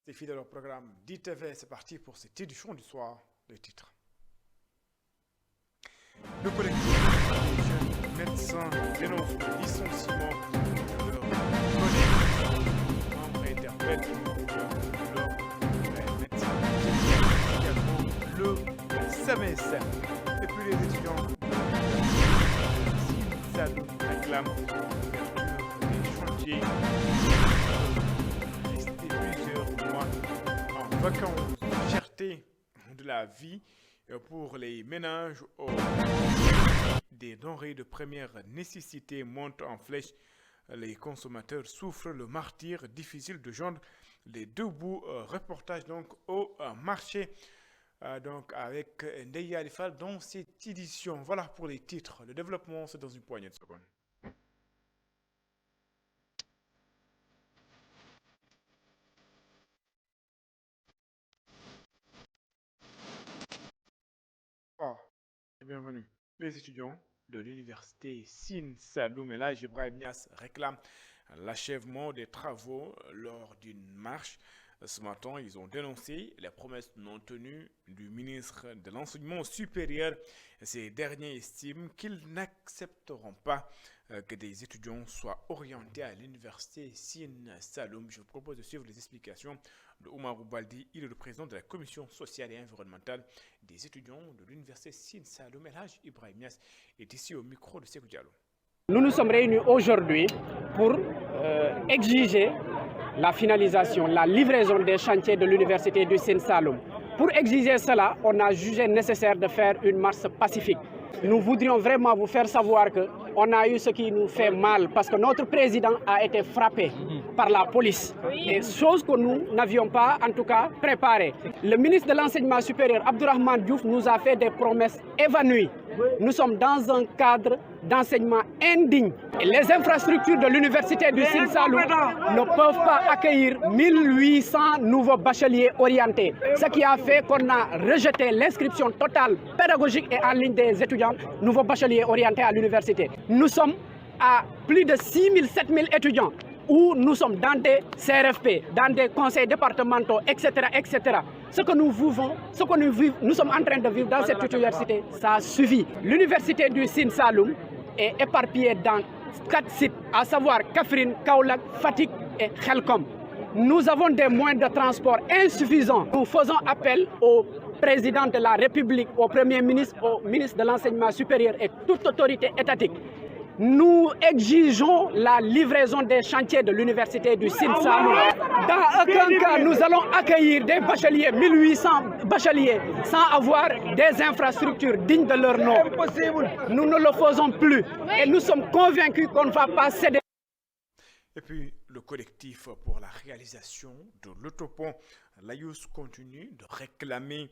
C'est fidèle au programme d'ITV, c'est parti pour cette édition du soir, le titre. Le collectif des jeunes médecins dénonce le licenciement de leurs collègues, membres interprètes leurs médecins, également le SAMES. Et puis les étudiants réclament l'ouverture des chantiers. Plusieurs mois en vacances, cherté de la vie pour les ménages des denrées de première nécessité montent en flèche. Les consommateurs souffrent le martyre, difficile de joindre les deux bouts. Reportage donc au marché donc avec Ndeya Alifal dans cette édition. Voilà pour les titres. Le développement, c'est dans une poignée de secondes. Bienvenue. Les étudiants de l'université Sine Saloum El Hadji Ibrahim Niasse réclament l'achèvement des travaux lors d'une marche. Ce matin, ils ont dénoncé les promesses non tenues du ministre de l'Enseignement supérieur. Ces derniers estiment qu'ils n'accepteront pas que des étudiants soient orientés à l'université Sine Saloum. Je vous propose de suivre les explications de Oumarou Baldi. Il est le président de la commission sociale et environnementale des étudiants de l'université Sine Saloum El Hadji Ibrahim Niasse est ici au micro de Sekou Diallo. Nous nous sommes réunis aujourd'hui pour exiger la finalisation, la livraison des chantiers de l'université du Sine Saloum. Pour exiger cela, on a jugé nécessaire de faire une marche pacifique. Nous voudrions vraiment vous faire savoir qu'on a eu ce qui nous fait mal parce que notre président a été frappé par la police. Et chose que nous n'avions pas, en tout cas, préparée. Le ministre de l'Enseignement supérieur, Abdourahmane Diouf, nous a fait des promesses évanouies. Nous sommes dans un cadre d'enseignement indigne. Les infrastructures de l'université du Sine Saloum ne peuvent pas accueillir 1800 nouveaux bacheliers orientés. Ce qui a fait qu'on a rejeté l'inscription totale pédagogique et en ligne des étudiants nouveaux bacheliers orientés à l'université. Nous sommes à plus de 6000, 7000 étudiants où nous sommes dans des CRFP, dans des conseils départementaux, etc. etc. Ce que nous vivons, ce que nous sommes en train de vivre dans cette université, ça suffit. L'université du Sine Saloum est éparpillée dans 4 sites, à savoir Kaffrine, Kaolack, Fatick et Khelcom. Nous avons des moyens de transport insuffisants. Nous faisons appel au président de la République, au Premier ministre, au ministre de l'Enseignement supérieur et toute autorité étatique. Nous exigeons la livraison des chantiers de l'université du Sine Saloum. Dans aucun cas, nous allons accueillir des bacheliers, 1800 bacheliers, sans avoir des infrastructures dignes de leur nom. Nous ne le faisons plus et nous sommes convaincus qu'on ne va pas céder. Et puis, le collectif pour la réalisation de l'autopont Laïus continue de réclamer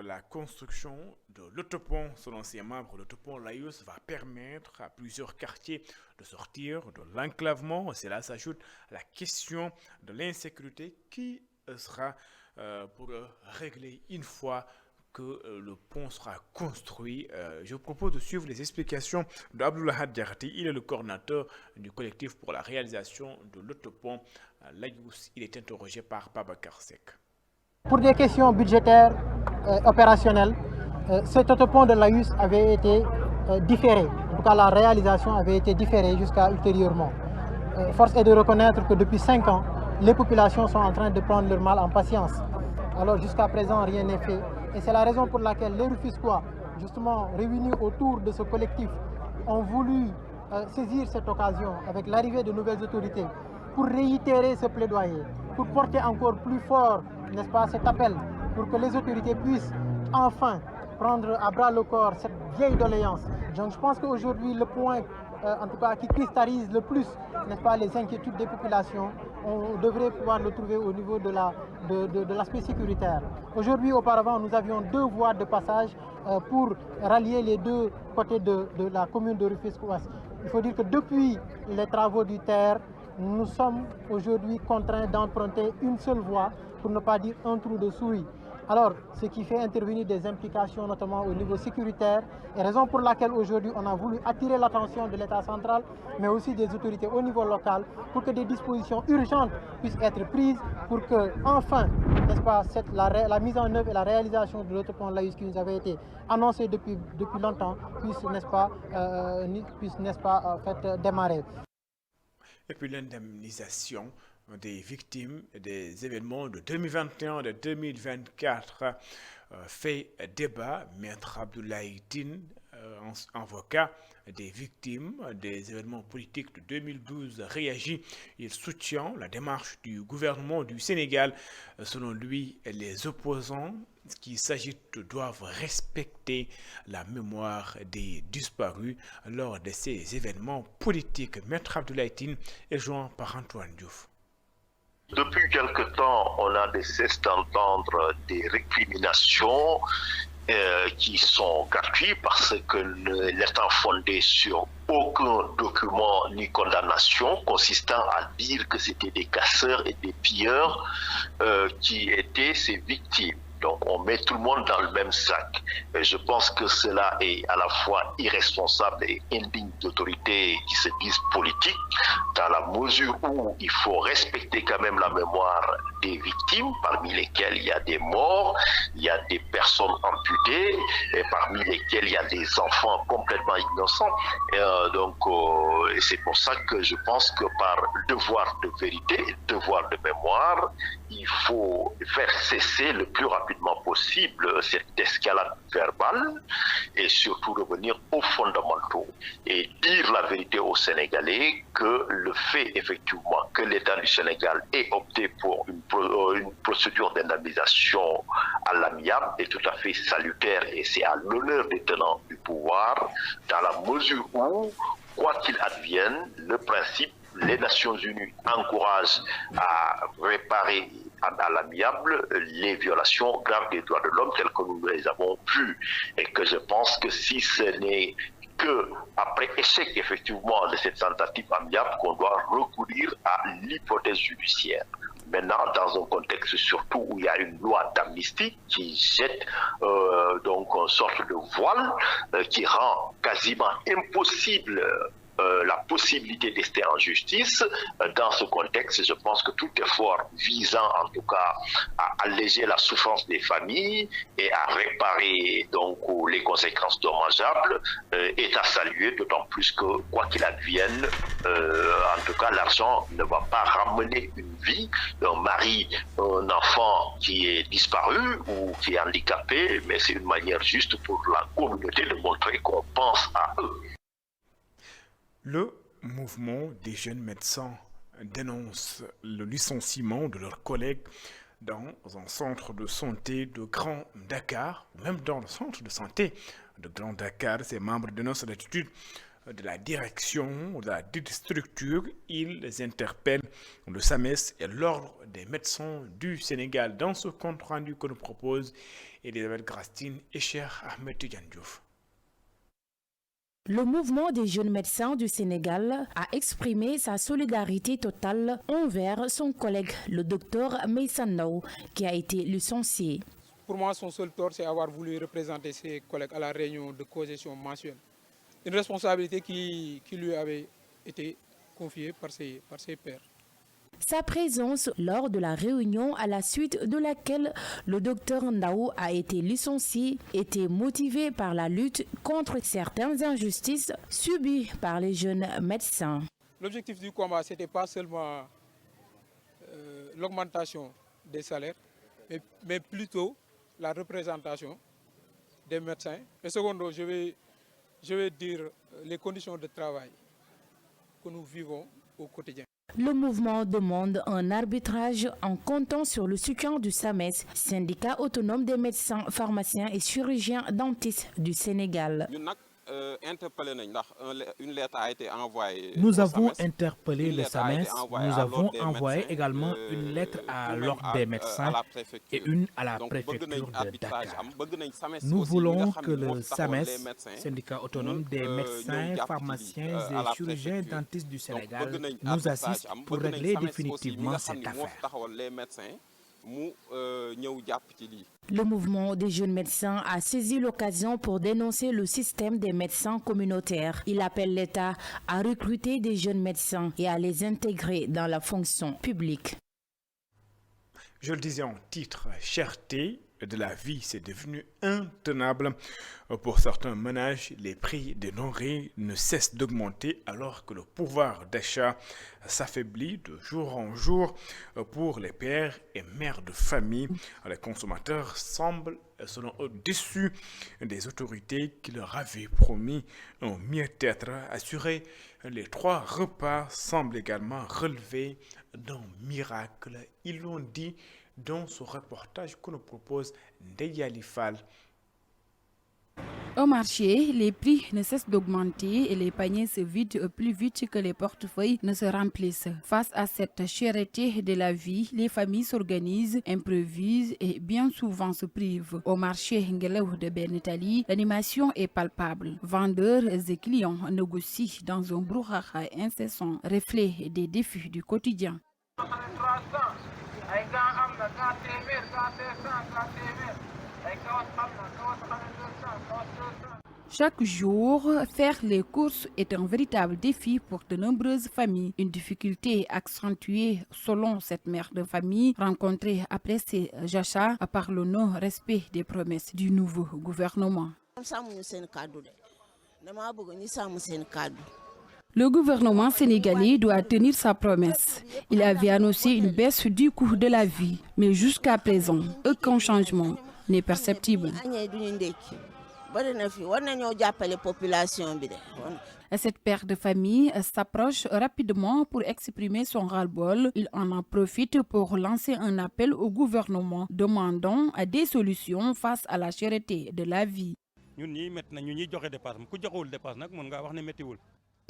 la construction de l'autopont. Selon ses membres, l'autopont Laïus va permettre à plusieurs quartiers de sortir de l'enclavement. Cela s'ajoute à la question de l'insécurité qui sera pour régler une fois que le pont sera construit. Je vous propose de suivre les explications d'Abdoulahad Diarati. Il est le coordinateur du collectif pour la réalisation de l'autopont Laïus. Il est interrogé par Babacar Sek. Pour des questions budgétaires opérationnelles, cet autopont de Laïus avait été différé. En tout cas, la réalisation avait été différée jusqu'à ultérieurement. Force est de reconnaître que depuis 5 ans, les populations sont en train de prendre leur mal en patience. Alors jusqu'à présent, rien n'est fait. Et c'est la raison pour laquelle les Rufisquois, justement réunis autour de ce collectif, ont voulu saisir cette occasion avec l'arrivée de nouvelles autorités pour réitérer ce plaidoyer, pour porter encore plus fort, n'est-ce pas, cet appel, pour que les autorités puissent enfin prendre à bras le corps cette vieille doléance. Donc je pense qu'aujourd'hui, le point en tout cas qui cristallise le plus, n'est-ce pas, les inquiétudes des populations, on devrait pouvoir le trouver au niveau de l'aspect sécuritaire. Aujourd'hui, auparavant, nous avions 2 voies de passage pour rallier les 2 côtés de la commune de Rufisque-Ouest. Il faut dire que depuis les travaux du TER, nous sommes aujourd'hui contraints d'emprunter une seule voie, pour ne pas dire un trou de souris. Alors, ce qui fait intervenir des implications, notamment au niveau sécuritaire, et raison pour laquelle aujourd'hui on a voulu attirer l'attention de l'État central, mais aussi des autorités au niveau local, pour que des dispositions urgentes puissent être prises, pour que, enfin, n'est-ce pas, la mise en œuvre et la réalisation de l'autopont Laïus qui nous avait été annoncée depuis longtemps puisse, n'est-ce pas, démarrer. Et puis l'indemnisation des victimes des événements de 2021 et de 2024 fait débat. Maître Abdoulaye Tine, avocat des victimes des événements politiques de 2012, réagit. Il soutient la démarche du gouvernement du Sénégal. Selon lui, les opposants qui s'agitent doivent respecter la mémoire des disparus lors de ces événements politiques. Maître Abdoulaye Tine est joint par Antoine Diouf. Depuis quelque temps, on a cessé d'entendre des récriminations qui sont gratuites parce que n'étant fondées sur aucun document ni condamnation consistant à dire que c'était des casseurs et des pilleurs qui étaient ces victimes. Donc on met tout le monde dans le même sac. Et je pense que cela est à la fois irresponsable et indigne d'autorités qui se disent politiques, dans la mesure où il faut respecter quand même la mémoire des victimes, parmi lesquelles il y a des morts, il y a des personnes amputées, et parmi lesquelles il y a des enfants complètement innocents. Et c'est pour ça que je pense que par devoir de vérité, devoir de mémoire, il faut faire cesser le plus rapidement possible cette escalade verbale et surtout revenir aux fondamentaux et dire la vérité aux Sénégalais que le fait effectivement que l'État du Sénégal ait opté pour une procédure d'indemnisation à l'amiable est tout à fait salutaire et c'est à l'honneur des tenants du pouvoir dans la mesure où, quoi qu'il advienne, le principe, les Nations Unies encouragent à réparer à l'amiable les violations graves des droits de l'homme telles que nous les avons vues. Et que je pense que si ce n'est qu'après échec effectivement de cette tentative amiable qu'on doit recourir à l'hypothèse judiciaire. Maintenant, dans un contexte surtout où il y a une loi d'amnistie qui jette donc une sorte de voile qui rend quasiment impossible la possibilité d'ester en justice. Dans ce contexte, je pense que tout effort visant en tout cas à alléger la souffrance des familles et à réparer donc les conséquences dommageables est à saluer, d'autant plus que quoi qu'il advienne, en tout cas l'argent ne va pas ramener une vie, un mari, un enfant qui est disparu ou qui est handicapé, mais c'est une manière juste pour la communauté de montrer qu'on pense à eux. Le mouvement des jeunes médecins dénonce le licenciement de leurs collègues dans un centre de santé de Grand Dakar, même dans le centre de santé de Grand Dakar. Ces membres dénoncent l'attitude de la direction de la structure. Ils interpellent le SAMES et l'Ordre des médecins du Sénégal. Dans ce compte rendu que nous propose Elisabeth Grastine et Cheikh Ahmed Tidiane Diouf. Le mouvement des jeunes médecins du Sénégal a exprimé sa solidarité totale envers son collègue, le docteur Meïssa Ndao, qui a été licencié. Pour moi, son seul tort, c'est avoir voulu représenter ses collègues à la réunion de cogestion mensuelle. Une responsabilité qui lui avait été confiée par ses pairs. Sa présence lors de la réunion à la suite de laquelle le docteur Ndao a été licencié était motivée par la lutte contre certaines injustices subies par les jeunes médecins. L'objectif du combat, ce n'était pas seulement l'augmentation des salaires, mais plutôt la représentation des médecins. Et secondo, je vais dire les conditions de travail que nous vivons au quotidien. Le mouvement demande un arbitrage en comptant sur le soutien du SAMES, syndicat autonome des médecins, pharmaciens et chirurgiens dentistes du Sénégal. Une lettre a été envoyée. Nous avons interpellé le SAMES, nous avons envoyé également une lettre à l'Ordre des médecins et une à la préfecture de Dakar. Nous voulons que le SAMES, syndicat autonome des médecins, pharmaciens et chirurgiens dentistes du Sénégal, nous assiste pour régler définitivement cette affaire. Le mouvement des jeunes médecins a saisi l'occasion pour dénoncer le système des médecins communautaires. Il appelle l'État à recruter des jeunes médecins et à les intégrer dans la fonction publique. Je le disais en titre, cherté de la vie, c'est devenu intenable. Pour certains ménages, les prix des denrées ne cessent d'augmenter alors que le pouvoir d'achat s'affaiblit de jour en jour pour les pères et mères de famille. Les consommateurs semblent, selon eux, déçus des autorités qui leur avaient promis un mieux-être assuré. Les 3 repas semblent également relever d'un miracle. Ils l'ont dit dans ce reportage que nous propose Ndeya Lifal. Au marché, les prix ne cessent d'augmenter et les paniers se vident plus vite que les portefeuilles ne se remplissent. Face à cette cherté de la vie, les familles s'organisent, improvisent et bien souvent se privent. Au marché Ngelew de Benetali, l'animation est palpable. Vendeurs et clients négocient dans un brouhaha incessant, reflet des défis du quotidien. Chaque jour, faire les courses est un véritable défi pour de nombreuses familles. Une difficulté accentuée selon cette mère de famille rencontrée après ses achats par le non-respect des promesses du nouveau gouvernement. Le gouvernement sénégalais doit tenir sa promesse. Il avait annoncé une baisse du coût de la vie, mais jusqu'à présent, aucun changement n'est perceptible. Cette père de famille s'approche rapidement pour exprimer son ras-le-bol. Il en profite pour lancer un appel au gouvernement demandant des solutions face à la cherté de la vie.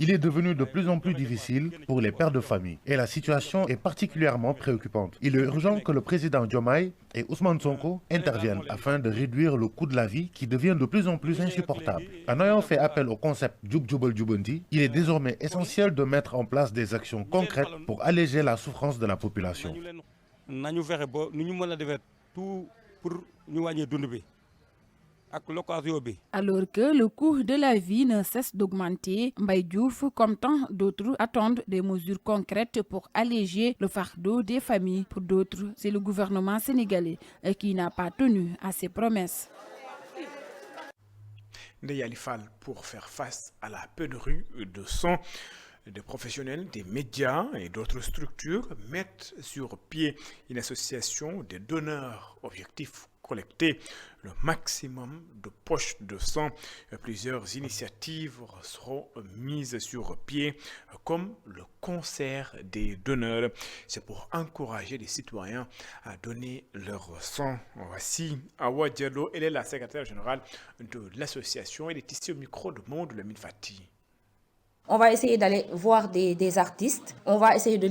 Il est devenu de plus en plus difficile pour les pères de famille et la situation est particulièrement préoccupante. Il est urgent que le président Diomaye et Ousmane Sonko interviennent afin de réduire le coût de la vie qui devient de plus en plus insupportable. En ayant fait appel au concept Djoub Djoubal Djoubanti, il est désormais essentiel de mettre en place des actions concrètes pour alléger la souffrance de la population. Alors que le coût de la vie ne cesse d'augmenter, Mbaye Diouf, comme tant d'autres, attendent des mesures concrètes pour alléger le fardeau des familles. Pour d'autres, c'est le gouvernement sénégalais qui n'a pas tenu à ses promesses. Ndeya Lifal, pour faire face à la pénurie de sang, des professionnels, des médias et d'autres structures mettent sur pied une association des donneurs. Objectif: collecter le maximum de poches de sang. Plusieurs initiatives seront mises sur pied, comme le concert des donneurs. C'est pour encourager les citoyens à donner leur sang. Voici Awa Diallo, elle est la secrétaire générale de l'association. Elle est ici au micro de Monde Lamine Fati. On va essayer d'aller voir des artistes, on va essayer de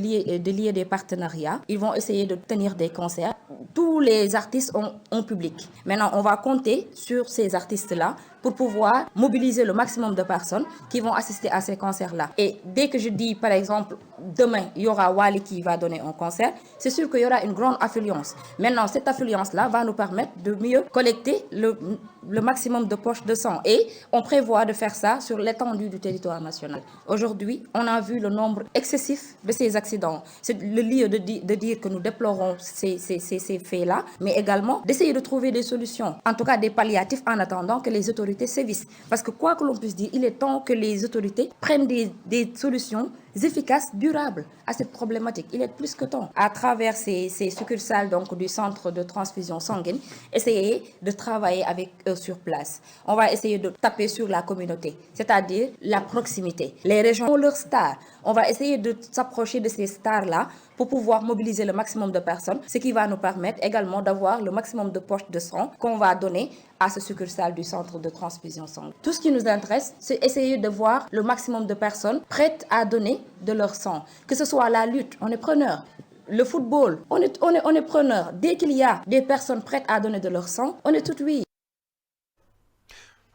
lier des partenariats, ils vont essayer de tenir des concerts. Tous les artistes ont un public. Maintenant, on va compter sur ces artistes-là pour pouvoir mobiliser le maximum de personnes qui vont assister à ces concerts-là. Et dès que je dis, par exemple, demain, il y aura Wally qui va donner un concert, c'est sûr qu'il y aura une grande affluence. Maintenant, cette affluence-là va nous permettre de mieux collecter le maximum de poches de sang. Et on prévoit de faire ça sur l'étendue du territoire national. Aujourd'hui, on a vu le nombre excessif de ces accidents. C'est le lieu de dire que nous déplorons ces faits-là, mais également d'essayer de trouver des solutions, en tout cas des palliatifs en attendant que les autorités sévissent. Parce que quoi que l'on puisse dire, il est temps que les autorités prennent des solutions efficaces, durables à cette problématique. Il est plus que temps. À travers ces succursales donc, du centre de transfusion sanguine, essayer de travailler avec eux sur place. On va essayer de taper sur la communauté, c'est-à-dire la proximité. Les régions ont leurs stars. On va essayer de s'approcher de ces stars-là pour pouvoir mobiliser le maximum de personnes, ce qui va nous permettre également d'avoir le maximum de poches de sang qu'on va donner à ce succursale du centre de transfusion sanguine. Tout ce qui nous intéresse, c'est essayer de voir le maximum de personnes prêtes à donner de leur sang. Que ce soit la lutte, on est preneur. Le football, on est preneur. Dès qu'il y a des personnes prêtes à donner de leur sang, on est tout oui.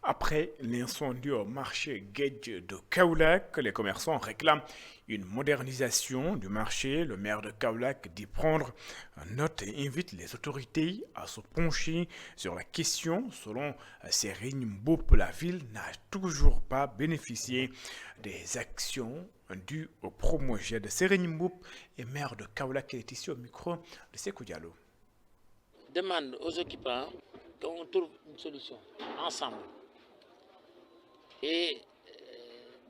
Après l'incendie au marché Guedj de Kaolack, les commerçants réclament une modernisation du marché. Le maire de Kaolack dit prendre note et invite les autorités à se pencher sur la question. Selon Serigne Mboup, la ville n'a toujours pas bénéficié des actions dues au projet de Serigne Mboup et maire de Kaolack. Il est ici au micro de Sékou Diallo. Demande aux occupants qu'on trouve une solution ensemble et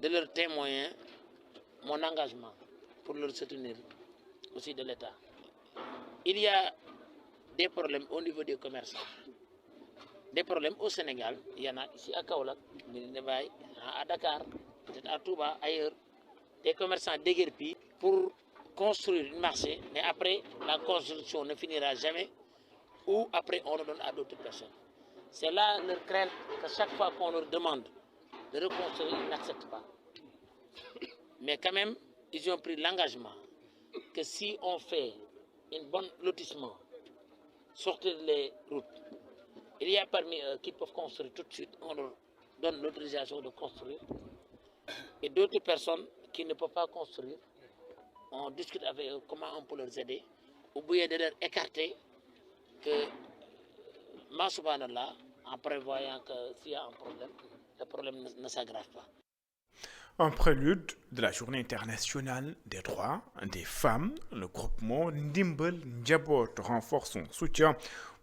de leur témoigner mon engagement pour leur soutenir aussi de l'État. Il y a des problèmes au niveau des commerçants, des problèmes au Sénégal, il y en a ici à Kaolack, à Dakar, peut-être à Touba, ailleurs, des commerçants déguerpis pour construire un marché, mais après la construction ne finira jamais, ou après on le donne à d'autres personnes. C'est là leur crainte que chaque fois qu'on leur demande de reconstruire, ils n'acceptent pas. Mais quand même, ils ont pris l'engagement que si on fait un bon lotissement, sortir les routes, il y a parmi eux qui peuvent construire tout de suite, on leur donne l'autorisation de construire. Et d'autres personnes qui ne peuvent pas construire, on discute avec eux comment on peut leur aider, ou bien de leur écarter que, ma subhanallah, en prévoyant que s'il y a un problème, le problème ne s'aggrave pas. En prélude de la Journée internationale des droits des femmes, le groupement Ndimbal Njabot renforce son soutien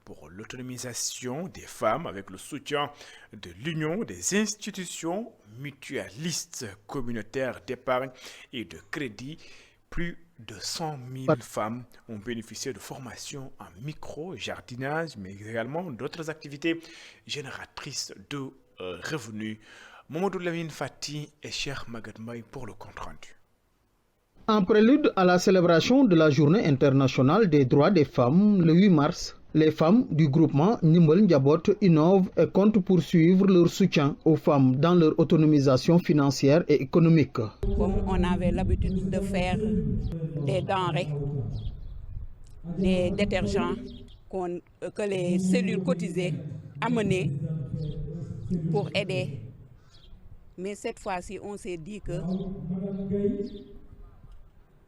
pour l'autonomisation des femmes avec le soutien de l'Union des institutions mutualistes communautaires d'épargne et de crédit. Plus de 100 000 femmes ont bénéficié de formations en micro-jardinage, mais également d'autres activités génératrices de revenus. Mamadou Lamine Fati et Cheikh Magadmaï pour le compte-rendu. En prélude à la célébration de la Journée internationale des droits des femmes, le 8 mars, les femmes du groupement Ndimbal Njabot innovent et comptent poursuivre leur soutien aux femmes dans leur autonomisation financière et économique. Comme on avait l'habitude de faire des denrées, des détergents que les cellules cotisées amenaient pour aider. Mais cette fois-ci, on s'est dit que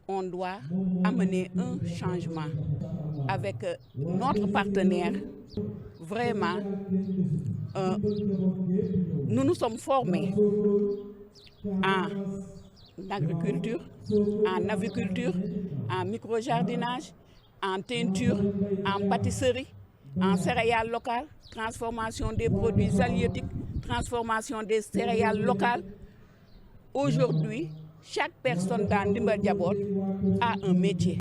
on doit amener un changement avec notre partenaire. Vraiment, nous nous sommes formés en agriculture, en aviculture, en micro-jardinage, en teinture, en pâtisserie, en céréales locales, transformation des produits halieutiques, transformation des céréales locales. Aujourd'hui, chaque personne dans Ndimbal Njabot a un métier.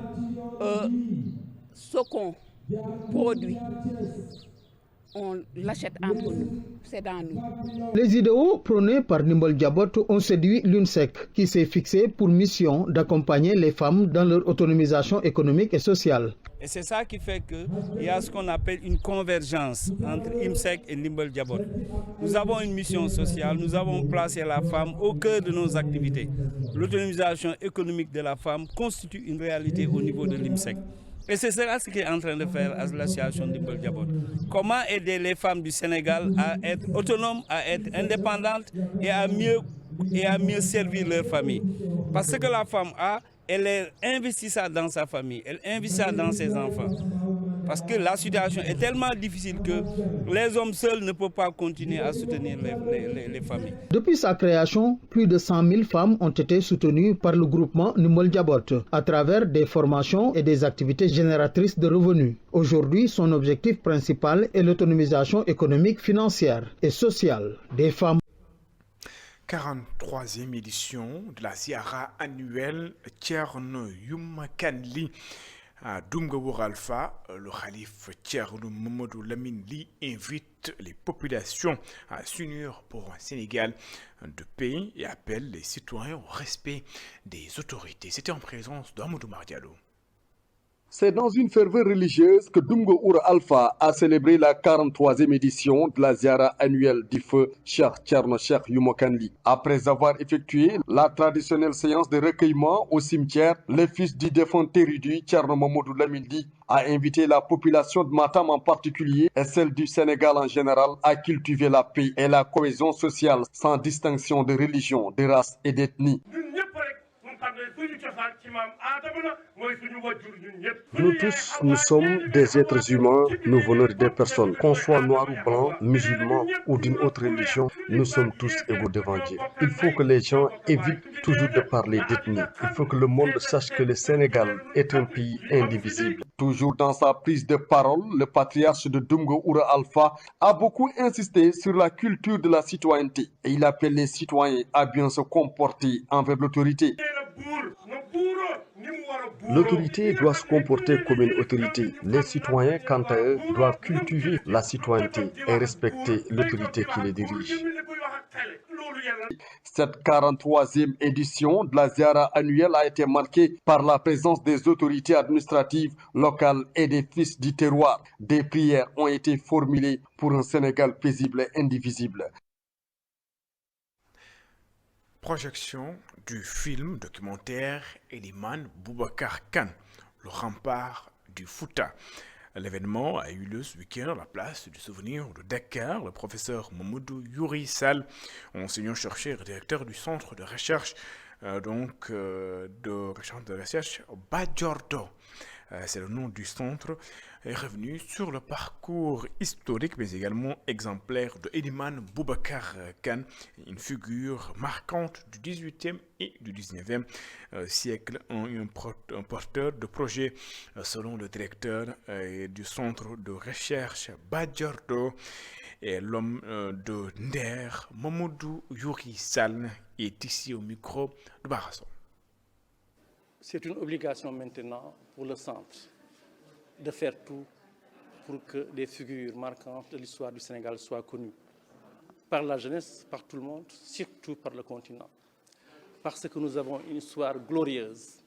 Ce qu'on produit, on l'achète entre nous, c'est dans nous. Les idéaux prônés par Ndimbal Njabot ont séduit l'UNSEC, qui s'est fixé pour mission d'accompagner les femmes dans leur autonomisation économique et sociale. Et c'est ça qui fait qu'il y a ce qu'on appelle une convergence entre IMSEC et Ndimbal Njabot. Nous avons une mission sociale, nous avons placé la femme au cœur de nos activités. L'autonomisation économique de la femme constitue une réalité au niveau de l'IMSEC. Et c'est cela ce qu'est en train de faire l'association Ndimbal Njabot. Comment aider les femmes du Sénégal à être autonomes, à être indépendantes et à mieux servir leur famille. Parce que la femme a, elle investit ça dans sa famille, elle investit ça dans ses enfants. Parce que la situation est tellement difficile que les hommes seuls ne peuvent pas continuer à soutenir les familles. Depuis sa création, plus de 100 000 femmes ont été soutenues par le groupement Ndimbal Njabot à travers des formations et des activités génératrices de revenus. Aujourd'hui, son objectif principal est l'autonomisation économique, financière et sociale des femmes. 43e édition de la Ziara annuelle Thierno Youm Kanli à Doumgawour Alpha. Le calife Thierno Mamadou Lamine Ly invite les populations à s'unir pour un Sénégal de paix et appelle les citoyens au respect des autorités. C'était en présence d'Amadou Mardialo. C'est dans une ferveur religieuse que Dumgo Oura Alpha a célébré la 43e édition de la ziara annuelle du feu Cheikh Thierno Cheikh Yumokanli. Après avoir effectué la traditionnelle séance de recueillement au cimetière, le fils du défunt érudit Thierno Mamadou Lamindi a invité la population de Matam en particulier et celle du Sénégal en général à cultiver la paix et la cohésion sociale sans distinction de religion, de race et d'ethnie. Nous tous, nous sommes des êtres humains, nous venons des personnes. Qu'on soit noir ou blanc, musulman ou d'une autre religion, nous sommes tous égaux devant Dieu. Il faut que les gens évitent toujours de parler d'ethnie. Il faut que le monde sache que le Sénégal est un pays indivisible. Toujours dans sa prise de parole, le patriarche de Dumgo Oura Alpha a beaucoup insisté sur la culture de la citoyenneté et il appelle les citoyens à bien se comporter envers l'autorité. L'autorité doit se comporter comme une autorité. Les citoyens, quant à eux, doivent cultiver la citoyenneté et respecter l'autorité qui les dirige. Cette 43e édition de la ziara annuelle a été marquée par la présence des autorités administratives locales et des fils du terroir. Des prières ont été formulées pour un Sénégal paisible et indivisible. Projection du film documentaire Eliman Boubacar Kane, le rempart du Fouta. L'événement a eu lieu ce week-end à la place du souvenir de Dakar. Le professeur Mamadou Youri Sall, enseignant-chercheur et directeur du centre de recherche de recherche Bajordo. C'est le nom du centre, est revenu sur le parcours historique mais également exemplaire de Eliman Boubacar Kane, une figure marquante du 18e et du 19e siècle, un porteur de projet selon le directeur du centre de recherche Bajordo. Et l'homme de Nder, Mamadou Youri Sall, est ici au micro de Barasson. C'est une obligation maintenant pour le centre de faire tout pour que les figures marquantes de l'histoire du Sénégal soient connues par la jeunesse, par tout le monde, surtout par le continent. Parce que nous avons une histoire glorieuse.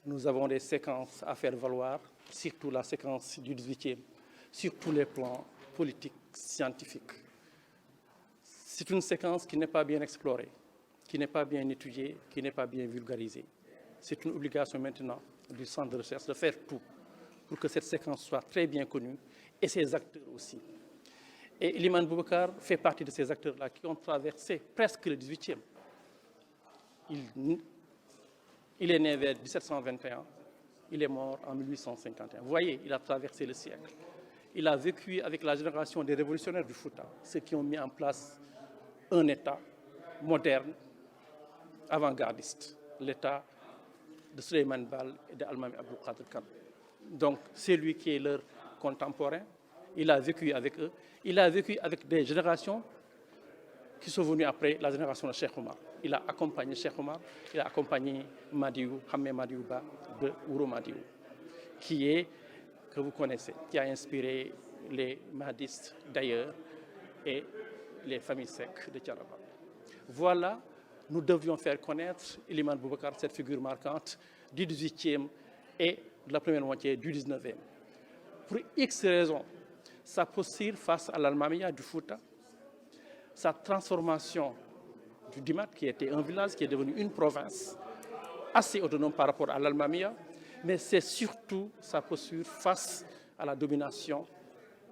Nous avons des séquences à faire valoir, surtout la séquence du 18e, sur tous les plans politiques, scientifiques. C'est une séquence qui n'est pas bien explorée, qui n'est pas bien étudiée, qui n'est pas bien vulgarisée. C'est une obligation maintenant du centre de recherche de faire tout pour que cette séquence soit très bien connue et ses acteurs aussi. Et Eliman Boubacar fait partie de ces acteurs-là qui ont traversé presque le 18e. Il est né vers 1721, il est mort en 1851. Vous voyez, il a traversé le siècle. Il a vécu avec la génération des révolutionnaires du Fouta, ceux qui ont mis en place un État moderne, avant-gardiste, l'État de Souleymane Baal et d'Almami Abdou Qadir Khan. Donc, c'est lui qui est leur contemporain. Il a vécu avec eux. Il a vécu avec des générations qui sont venues après la génération de Cheikh Omar. Il a accompagné Cheikh Omar, il a accompagné Madiou, Hamé Madiouba de Ouro Madiou, que vous connaissez, qui a inspiré les Mahdistes d'ailleurs et les familles Seck de Thiénaba. Voilà, nous devions faire connaître Eliman Boubacar, cette figure marquante du 18e et de la première moitié du 19e. Pour X raisons, sa posture face à l'Almamia du Fouta, sa transformation du Dimat, qui était un village, qui est devenu une province assez autonome par rapport à l'Almamia, mais c'est surtout sa posture face à la domination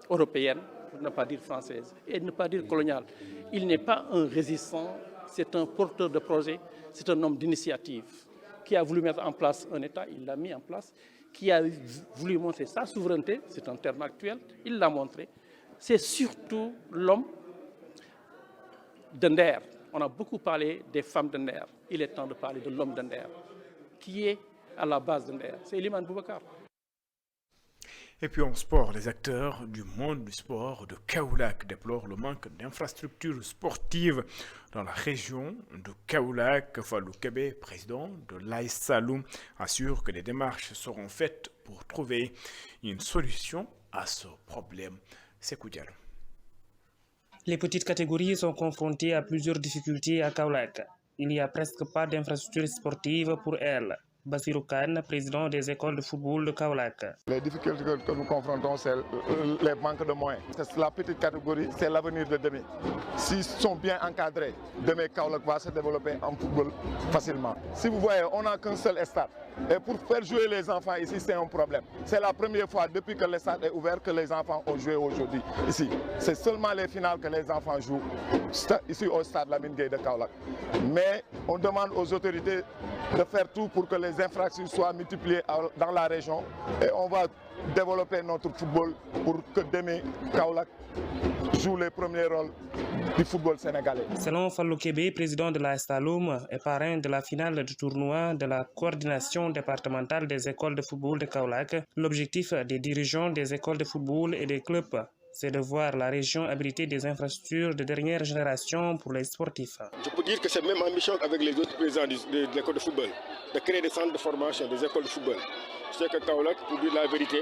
européenne, pour ne pas dire française, et ne pas dire coloniale. Il n'est pas un résistant, c'est un porteur de projet, c'est un homme d'initiative qui a voulu mettre en place un État, il l'a mis en place, qui a voulu montrer sa souveraineté, c'est un terme actuel, il l'a montré. C'est surtout l'homme de Nder. On a beaucoup parlé des femmes de Nder. Il est temps de parler de l'homme de Nder, qui est à la base de Nder. C'est Eliman Boubacar. Et puis en sport, les acteurs du monde du sport de Kaolack déplorent le manque d'infrastructures sportives dans la région de Kaolack. Fallou Kébé, président de l'AS Saloum, assure que des démarches seront faites pour trouver une solution à ce problème. C'est Koudialo. Les petites catégories sont confrontées à plusieurs difficultés à Kaolack. Il n'y a presque pas d'infrastructures sportives pour elles. Bassirou Kane, président des écoles de football de Kaolack. Les difficultés que nous confrontons, c'est les manques de moyens. C'est la petite catégorie, c'est l'avenir de demain. S'ils sont bien encadrés, demain Kaolack va se développer en football facilement. Si vous voyez, on n'a qu'un seul stade. Et pour faire jouer les enfants ici, c'est un problème. C'est la première fois depuis que le stade est ouvert que les enfants ont joué aujourd'hui ici. C'est seulement les finales que les enfants jouent ici au stade Lamine Gueye de Kaolack. Mais on demande aux autorités de faire tout pour que les infractions soient multipliées dans la région. Et on va développer notre football pour que demain Kaolack joue les premiers rôles du football sénégalais. Selon Fallou Kébé, président de la Staloum et parrain de la finale du tournoi de la coordination départementale des écoles de football de Kaolack, l'objectif des dirigeants des écoles de football et des clubs, c'est de voir la région abriter des infrastructures de dernière génération pour les sportifs. Je peux dire que c'est même ambition avec les autres présidents de l'école de football, de créer des centres de formation des écoles de football. Je sais que Kaolack, pour dire la vérité,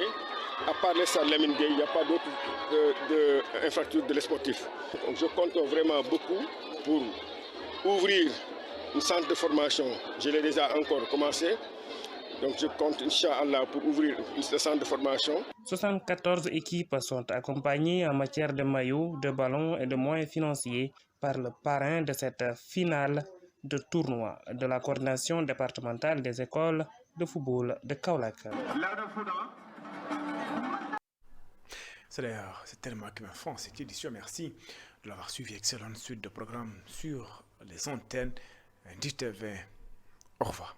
à part les stades Lamine Gueye, il n'y a pas d'autres infrastructures de les sportifs. Donc je compte vraiment beaucoup pour ouvrir un centre de formation. Je l'ai déjà encore commencé. Donc je compte, Inch'Allah, pour ouvrir ce centre de formation. 74 équipes sont accompagnées en matière de maillots, de ballons et de moyens financiers par le parrain de cette finale de tournoi de la coordination départementale des écoles de football de Kaolack. C'est tellement qui me font cette édition. Merci de l'avoir suivi. Excellente suite de programmes sur les antennes d'ITV. Au revoir.